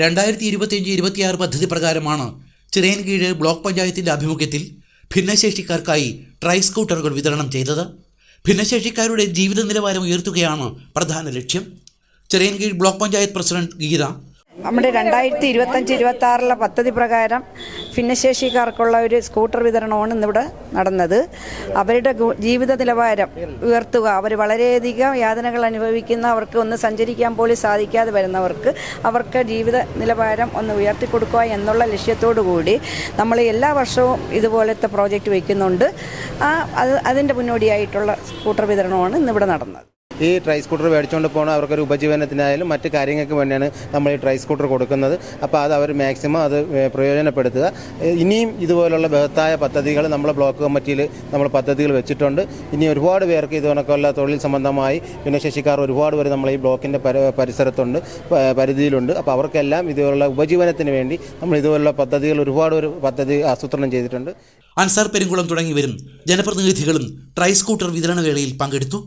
2025-26 പദ്ധതി പ്രകാരമാണ് ചിറയൻകീഴ് ബ്ലോക്ക് പഞ്ചായത്തിൻ്റെ ആഭിമുഖ്യത്തിൽ ഭിന്നശേഷിക്കാർക്കായി ട്രൈ സ്കൂട്ടറുകൾ വിതരണം ചെയ്തത്. ഭിന്നശേഷിക്കാരുടെ ജീവിത നിലവാരം ഉയർത്തുകയാണ് പ്രധാന ലക്ഷ്യം. ചിറയൻകീഴ് ബ്ലോക്ക് പഞ്ചായത്ത് പ്രസിഡന്റ് ഗീത നമ്മുടെ 2025-26 പദ്ധതി പ്രകാരം ഭിന്നശേഷിക്കാർക്കുള്ള ഒരു സ്കൂട്ടർ വിതരണമാണ് ഇന്നിവിടെ നടന്നത്. അവരുടെ ജീവിത നിലവാരം ഉയർത്തുക, അവർ വളരെയധികം യാതനകൾ അനുഭവിക്കുന്ന, അവർക്ക് ഒന്ന് സഞ്ചരിക്കാൻ പോലും സാധിക്കാതെ വരുന്നവർക്ക് അവർക്ക് ജീവിത നിലവാരം ഒന്ന് ഉയർത്തിക്കൊടുക്കുക എന്നുള്ള ലക്ഷ്യത്തോടു കൂടി നമ്മൾ എല്ലാ വർഷവും ഇതുപോലത്തെ പ്രോജക്റ്റ് വയ്ക്കുന്നുണ്ട്. അതിൻ്റെ മുന്നോടിയായിട്ടുള്ള സ്കൂട്ടർ വിതരണമാണ് ഇന്നിവിടെ നടന്നത്. ഈ ട്രൈ സ്കൂട്ടർ മേടിച്ചുകൊണ്ട് പോകണം അവർക്കൊരു ഉപജീവനത്തിനായാലും മറ്റ് കാര്യങ്ങൾക്ക് വേണ്ടിയാണ് നമ്മൾ ഈ ട്രൈ സ്കൂട്ടർ കൊടുക്കുന്നത്. അപ്പോൾ അത് അവർ മാക്സിമം അത് പ്രയോജനപ്പെടുത്തുക. ഇനിയും ഇതുപോലുള്ള ബൃഹത്തായ പദ്ധതികൾ നമ്മളെ ബ്ലോക്ക് കമ്മിറ്റിയിൽ നമ്മൾ പദ്ധതികൾ വെച്ചിട്ടുണ്ട്. ഇനി ഒരുപാട് പേർക്ക് ഇതുകൊണ്ടൊക്കെയുള്ള തൊഴിൽ സംബന്ധമായി ഭിന്നശേഷിക്കാർ ഒരുപാട് പേര് നമ്മൾ ഈ ബ്ലോക്കിൻ്റെ പരിസരത്തുണ്ട്, പരിധിയിലുണ്ട്. അപ്പോൾ അവർക്കെല്ലാം ഇതുപോലുള്ള ഉപജീവനത്തിന് വേണ്ടി നമ്മൾ ഇതുപോലുള്ള പദ്ധതികൾ ഒരുപാട് പദ്ധതി ആസൂത്രണം ചെയ്തിട്ടുണ്ട്. അൻസാർ പെരുങ്കുളം തുടങ്ങിയവരും ജനപ്രതിനിധികളും ട്രൈ സ്കൂട്ടർ വിതരണ വേളയിൽ പങ്കെടുത്തു.